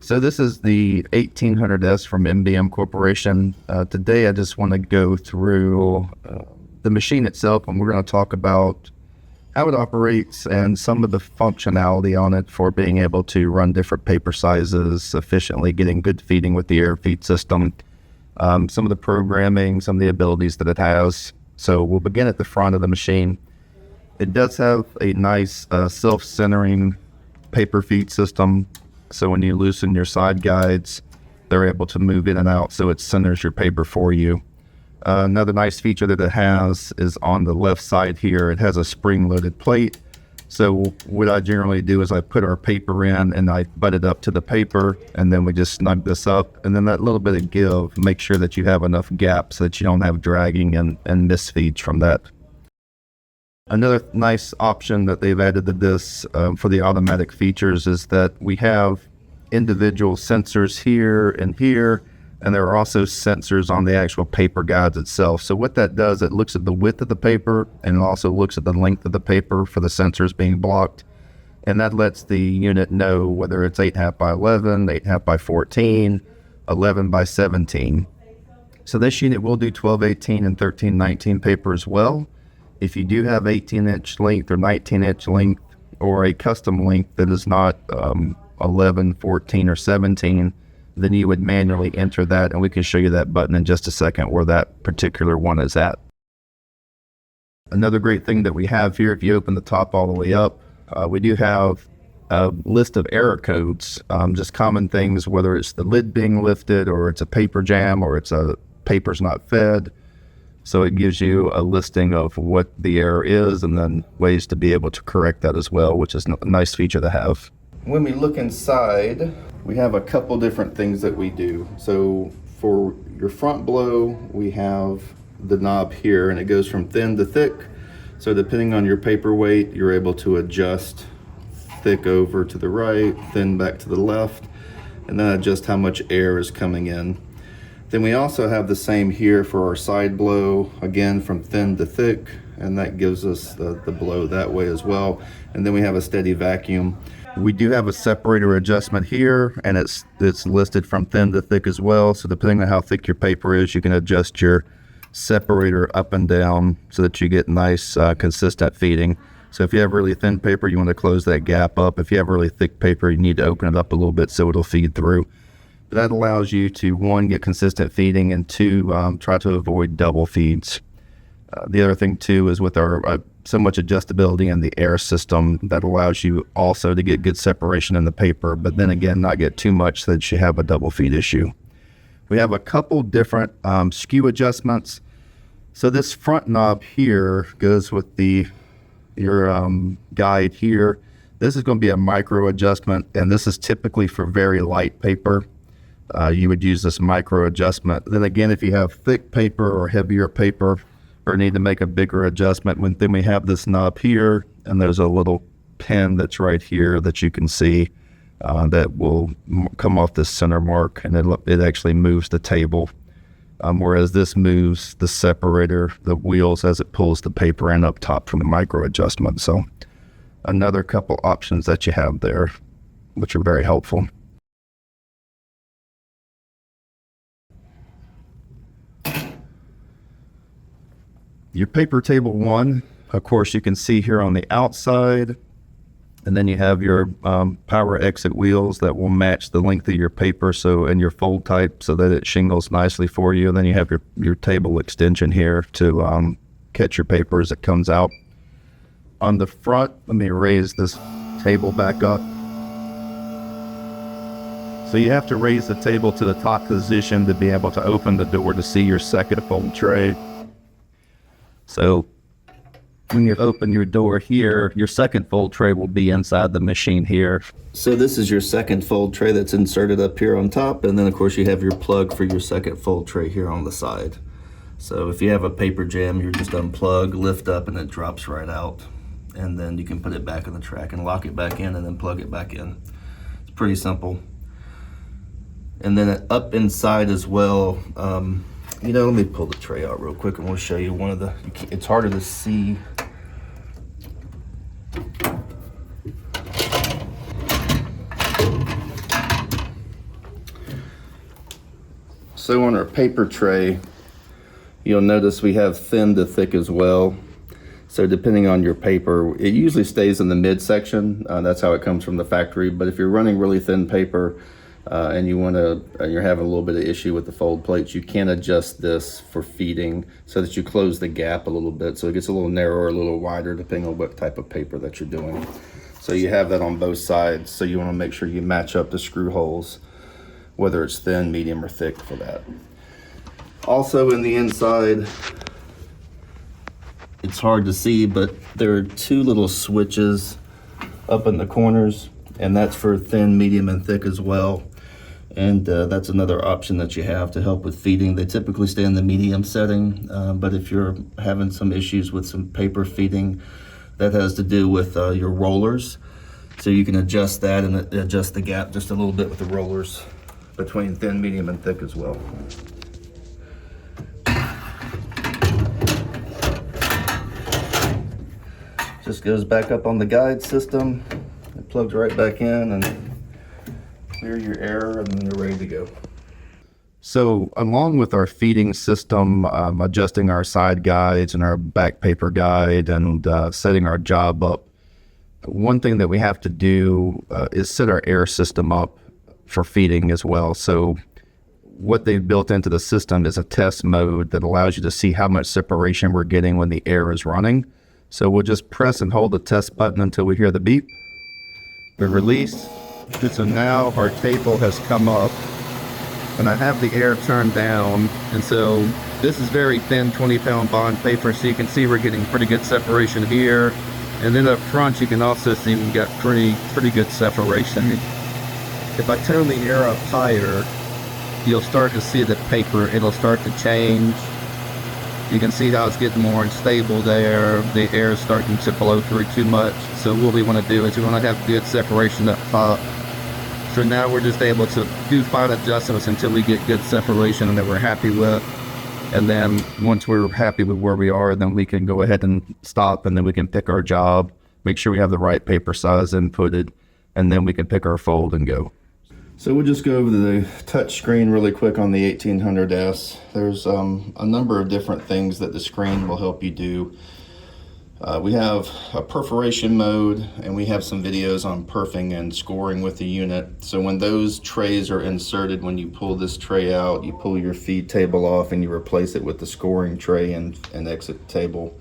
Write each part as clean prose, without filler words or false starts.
So this is the 1800s from MBM Corporation. Today I just want to go through the machine itself, and we're going to talk about how it operates and some of the functionality on it for being able to run different paper sizes efficiently, getting good feeding with the air feed system, some of the programming, some of the abilities that it has. So we'll begin at the front of the machine. It does have a nice self-centering paper feed system. So when you loosen your side guides, they're able to move in and out, so it centers your paper for you. Another nice feature that it has is on the left side here, it has a spring-loaded plate. So what I generally do is I put our paper in and I butt it up to the paper, and then we just snug this up, and then that little bit of give, make sure that you have enough gap so that you don't have dragging and misfeeds from that. Another nice option that they've added to this for the automatic features is that we have individual sensors here, and there are also sensors on the actual paper guides itself. So what that does, it looks at the width of the paper and it also looks at the length of the paper for the sensors being blocked. And that lets the unit know whether it's 8.5 by 11, 8.5 by 14, 11 by 17. So this unit will do 12/18 and 13/19 paper as well. If you do have 18-inch length or 19-inch length or a custom length that is not 11, 14, or 17, then you would manually enter that, and we can show you that button in just a second where that particular one is at. Another great thing that we have here, if you open the top all the way up, we do have a list of error codes, just common things, whether it's the lid being lifted or it's a paper jam or it's a paper's not fed. So it gives you a listing of what the error is and then ways to be able to correct that as well, which is a nice feature to have. When we look inside, we have a couple different things that we do. So for your front blow, we have the knob here, and it goes from thin to thick. So depending on your paper weight, you're able to adjust thick over to the right, thin back to the left, and then adjust how much air is coming in. Then we also have the same here for our side blow, again from thin to thick, and that gives us the blow that way as well. And then we have a steady vacuum. We do have a separator adjustment here, and it's listed from thin to thick as well. So depending on how thick your paper is, you can adjust your separator up and down so that you get nice consistent feeding. So if you have really thin paper, you want to close that gap up. If you have really thick paper, you need to open it up a little bit so it'll feed through. That allows you to, one, get consistent feeding, and two, try to avoid double feeds. The other thing too is with our so much adjustability in the air system, that allows you also to get good separation in the paper, but then again, not get too much so that you have a double feed issue. We have a couple different skew adjustments. So this front knob here goes with your guide here. This is going to be a micro adjustment, and this is typically for very light paper. You would use this micro adjustment. Then again, if you have thick paper or heavier paper or need to make a bigger adjustment, then we have this knob here, and there's a little pin that's right here that you can see that will come off this center mark, and it actually moves the table. Whereas this moves the separator, the wheels, as it pulls the paper in up top from the micro adjustment. So another couple options that you have there, which are very helpful. Your paper table 1, of course, you can see here on the outside, and then you have your power exit wheels that will match the length of your paper, so, and your fold type, so that it shingles nicely for you. And then you have your table extension here to catch your paper as it comes out. On the front, let me raise this table back up. So you have to raise the table to the top position to be able to open the door to see your second fold tray. So when you open your door here, your second fold tray will be inside the machine here. So this is your second fold tray that's inserted up here on top, and then of course you have your plug for your second fold tray here on the side. So if you have a paper jam, you just unplug, lift up, and it drops right out. And then you can put it back in the track and lock it back in and then plug it back in. It's pretty simple. And then up inside as well, let me pull the tray out real quick and we'll show you one of the, it's harder to see. So on our paper tray, you'll notice we have thin to thick as well. So depending on your paper, it usually stays in the midsection. That's how it comes from the factory. But if you're running really thin paper and you're having a little bit of issue with the fold plates, you can adjust this for feeding so that you close the gap a little bit. So it gets a little narrower, a little wider, depending on what type of paper that you're doing. So you have that on both sides. So you want to make sure you match up the screw holes, whether it's thin, medium, or thick for that. Also in the inside, it's hard to see, but there are two little switches up in the corners, and that's for thin, medium, and thick as well. And that's another option that you have to help with feeding. They typically stay in the medium setting, but if you're having some issues with some paper feeding, that has to do with your rollers. So you can adjust that and adjust the gap just a little bit with the rollers between thin, medium, and thick as well. Just goes back up on the guide system. It plugs right back in and clear your air, and then you're ready to go. So along with our feeding system, adjusting our side guides and our back paper guide and setting our job up, one thing that we have to do is set our air system up for feeding as well. So what they've built into the system is a test mode that allows you to see how much separation we're getting when the air is running. So we'll just press and hold the test button until we hear the beep. We release. So now our table has come up and I have the air turned down. And so this is very thin 20-pound bond paper. So you can see we're getting pretty good separation here. And then up front, you can also see we've got pretty good separation. If I turn the air up higher, you'll start to see the paper, it'll start to change. You can see how it's getting more unstable there. The air is starting to blow through too much. So what we want to do is we want to have good separation up top. So now we're just able to do fine adjustments until we get good separation that we're happy with. And then once we're happy with where we are, then we can go ahead and stop, and then we can pick our job, make sure we have the right paper size inputted, and then we can pick our fold and go. So we'll just go over the touch screen really quick on the 1800s. There's a number of different things that the screen will help you do. We have a perforation mode, and we have some videos on perfing and scoring with the unit. So when those trays are inserted, when you pull this tray out, you pull your feed table off and you replace it with the scoring tray and exit table,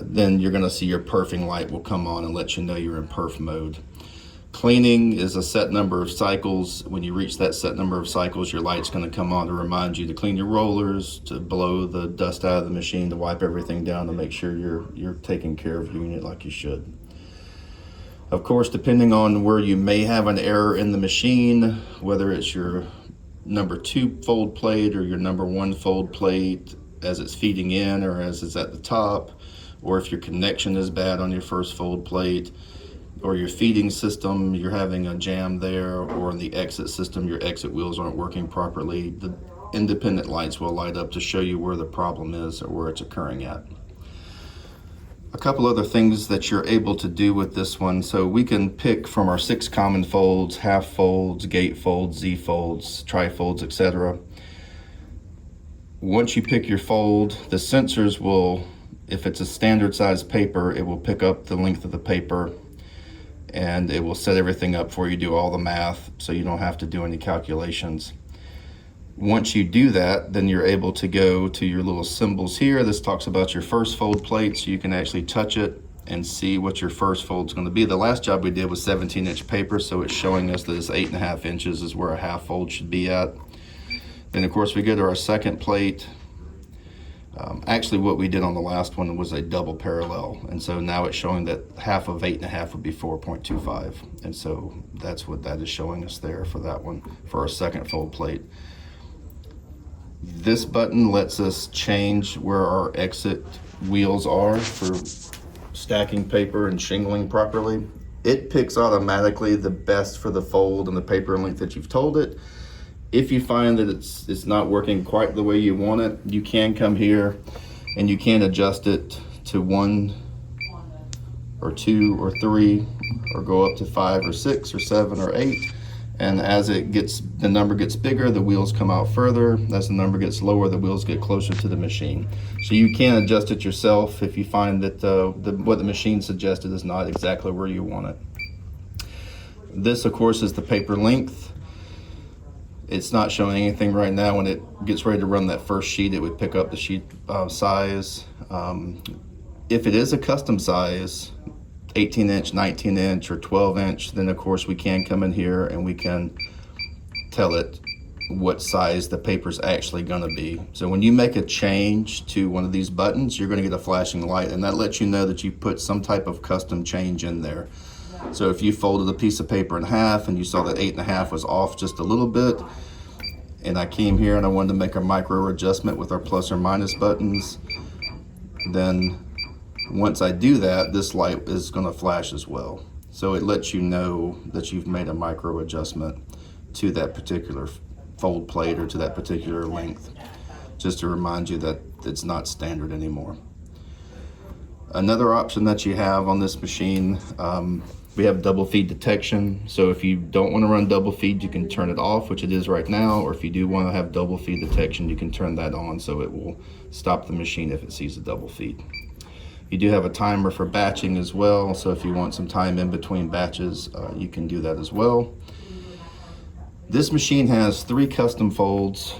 then you're gonna see your perfing light will come on and let you know you're in perf mode. Cleaning is a set number of cycles. When you reach that set number of cycles, your light's going to come on to remind you to clean your rollers, to blow the dust out of the machine, to wipe everything down, to make sure you're taking care of your unit like you should. Of course, depending on where you may have an error in the machine, whether it's your number 2 fold plate or your number 1 fold plate as it's feeding in or as it's at the top, or if your connection is bad on your first fold plate, or your feeding system, you're having a jam there, or in the exit system, your exit wheels aren't working properly, the independent lights will light up to show you where the problem is or where it's occurring at. A couple other things that you're able to do with this one. So we can pick from our 6 common folds, half folds, gate folds, Z folds, tri-folds, etc. Once you pick your fold, the sensors will, if it's a standard size paper, it will pick up the length of the paper and it will set everything up for you, do all the math, so you don't have to do any calculations. Once you do that, then you're able to go to your little symbols here. This talks about your first fold plate, so you can actually touch it and see what your first fold is going to be. The last job we did was 17-inch paper, so it's showing us that it's 8.5 inches is where a half fold should be at. Then of course we go to our second plate. Actually what we did on the last one was a double parallel, and so now it's showing that half of 8.5 would be 4.25, and so that's what that is showing us there for that one, for our second fold plate. This button lets us change where our exit wheels are for stacking paper and shingling properly. It picks automatically the best for the fold and the paper length that you've told it. If you find that it's not working quite the way you want it, you can come here and you can adjust it to 1 or 2 or 3, or go up to 5 or 6 or 7 or 8, And as the number gets bigger, the wheels come out further. As the number gets lower, the wheels get closer to the machine. So you can adjust it yourself if you find that what the machine suggested is not exactly where you want it. This, of course, is the paper length. It's not showing anything right now. When it gets ready to run that first sheet, it would pick up the sheet size. If it is a custom size, 18-inch, 19-inch, or 12-inch, then of course we can come in here and we can tell it what size the paper's actually going to be. So when you make a change to one of these buttons, you're going to get a flashing light, and that lets you know that you put some type of custom change in there. So if you folded a piece of paper in half and you saw that 8.5 was off just a little bit, and I came here and I wanted to make a micro adjustment with our plus or minus buttons, then once I do that, this light is going to flash as well. So it lets you know that you've made a micro adjustment to that particular fold plate or to that particular length, just to remind you that it's not standard anymore. Another option that you have on this machine, we have double feed detection. So if you don't want to run double feed, you can turn it off, which it is right now, or if you do want to have double feed detection, you can turn that on so it will stop the machine if it sees a double feed. You do have a timer for batching as well, so if you want some time in between batches, you can do that as well. This machine has 3 custom folds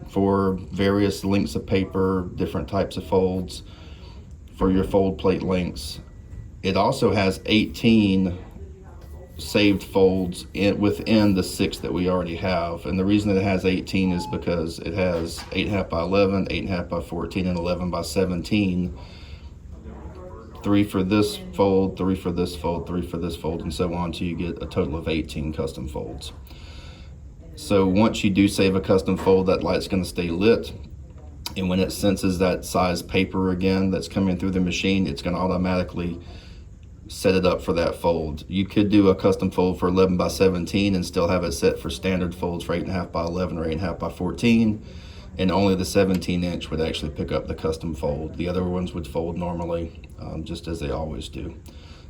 for various lengths of paper, different types of folds for your fold plate lengths. It also has 18 saved folds within the 6 that we already have, and the reason that it has 18 is because it has 8.5 by 11, 8.5 by 14, and 11 by 17. 3 for this fold, 3 for this fold, 3 for this fold, and so on until you get a total of 18 custom folds. So once you do save a custom fold, that light's going to stay lit, and when it senses that size paper again that's coming through the machine, it's going to automatically set it up for that fold. You could do a custom fold for 11 by 17 and still have it set for standard folds for 8.5 by 11 or 8.5 by 14. And only the 17-inch would actually pick up the custom fold. The other ones would fold normally, just as they always do.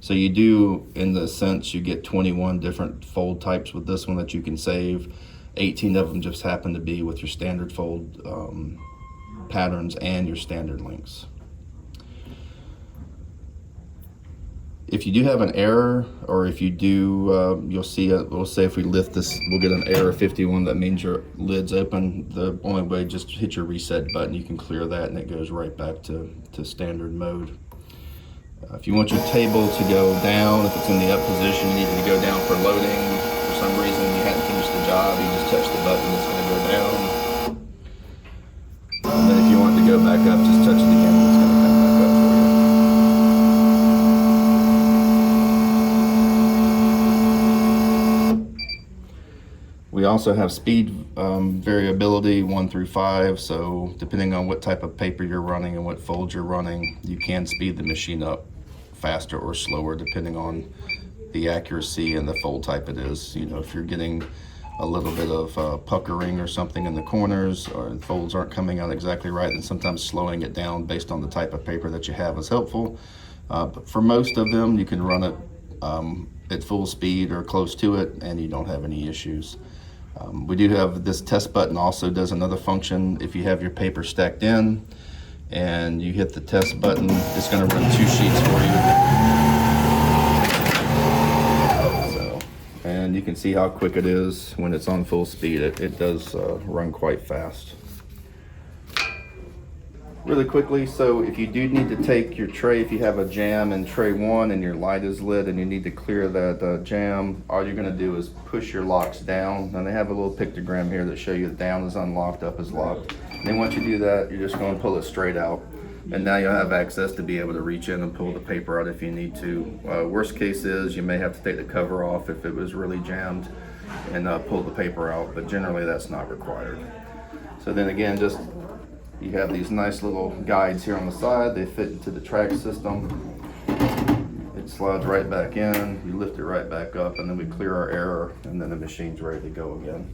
So you do, in the sense, you get 21 different fold types with this one that you can save. 18 of them just happen to be with your standard fold patterns and your standard lengths. If you do have an error, or if you do, you'll see, we'll say if we lift this, we'll get an error 51. That means your lid's open. The only way, just hit your reset button. You can clear that and it goes right back to standard mode. If you want your table to go down, if it's in the up position, you need it to go down for loading. For some reason you hadn't finished the job, you just touch the button, it's going to go down. And then if you want it to go back up, just touch it again, and it's going to come back up for you. We also have speed variability 1 through 5, so depending on what type of paper you're running and what folds you're running, you can speed the machine up faster or slower depending on the accuracy and the fold type it is. You know, if you're getting a little bit of puckering or something in the corners, or the folds aren't coming out exactly right, then sometimes slowing it down based on the type of paper that you have is helpful. But for most of them, you can run it at full speed or close to it and you don't have any issues. We do have this test button also does another function. If you have your paper stacked in and you hit the test button, it's going to run 2 sheets for you. So, and you can see how quick it is when it's on full speed. It does run quite fast. Really quickly, so if you do need to take your tray, if you have a jam in tray 1 and your light is lit and you need to clear that jam, all you're going to do is push your locks down. And they have a little pictogram here that show you down is unlocked, up is locked. And then once you do that, you're just going to pull it straight out. And now you'll have access to be able to reach in and pull the paper out if you need to. Worst case is you may have to take the cover off if it was really jammed and pull the paper out, but generally that's not required. So then again, just you have these nice little guides here on the side. They fit into the track system. It slides right back in, you lift it right back up, and then we clear our error, and then the machine's ready to go again.